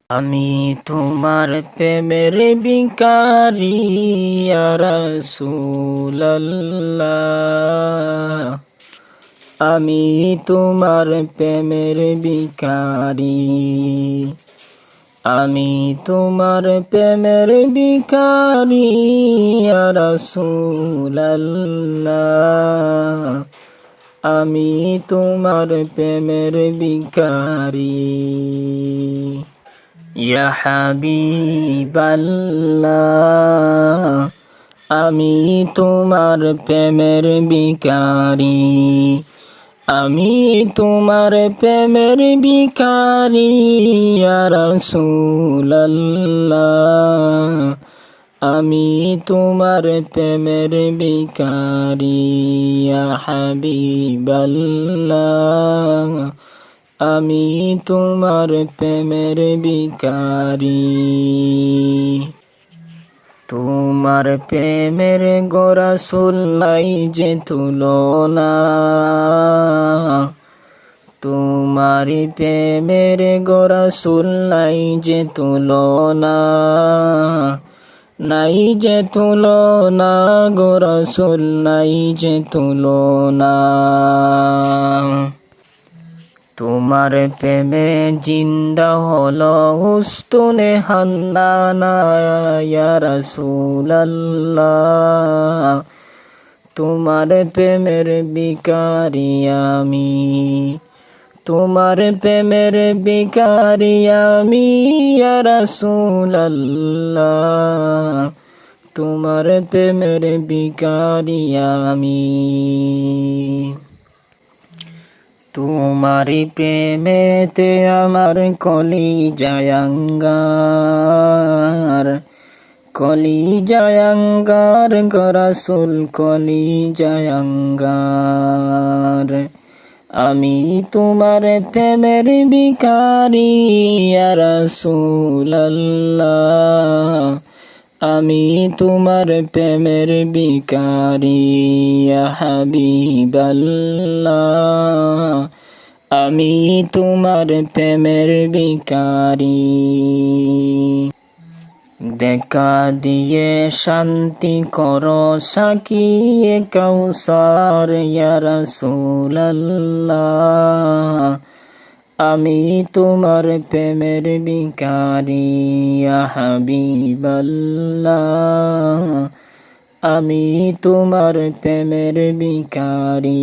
আমি তোমার প্রেমের ভিখারি ইয়া রাসূলুল্লাহ। আমি তোমার প্রেমের ভিখারি। আমি তোমার প্রেমের ভিখারি ইয়া রাসূলুল্লাহ। আমি তোমার প্রেমের ভিখারি। ইয়া হাবিবাল্লাহ, আমি তোমার প্রেমের ভিখারি। আমি তোমার প্রেমের ভিখারি ইয়া রাসূলুল্লাহ। আমি তোমার প্রেমের ভিখারি ইয়া হাবিবাল্লাহ। আমি তোমার প্রেমের ভিখারি। তোমার প্রেমের গো রাসূল নাই যে তুলনা। তোমার প্রেমের গো রাসূল নাই যে তুলনা। নাই যে তুলনা গো রাসূল নাই যে তুলনা। তোমার প্রেমে জিন্দা হলো উস্তুনে হান্নানা ইয়া রাসূলুল্লাহ। তোমার প্রেমের ভিখারি আমি। তোমার প্রেমের ভিখারি আমি ইয়া রাসূলুল্লাহ। তোমার প্রেমের ভিখারি আমি। তোমারি প্রেমেতে আমার কলিজায় আঙ্গার। কলিজায় আঙ্গার গো রাসূল কলিজায় আঙ্গার। আমি তোমার প্রেমের ভিখারি ইয়া রাসূলুল্লাহ। আমি তোমার প্রেমের ভিখারি ইয়া হাবিবাল্লাহ। আমি তোমার প্রেমের ভিখারি। দেখা দিয়ে শান্তি করো সাকিয়ে কাউসার ইয়া রাসূলুল্লাহ। আমি তোমার প্রেমের ভিখারি ইয়া হাবিবাল্লাহ। আমি তোমার প্রেমের ভিখারি।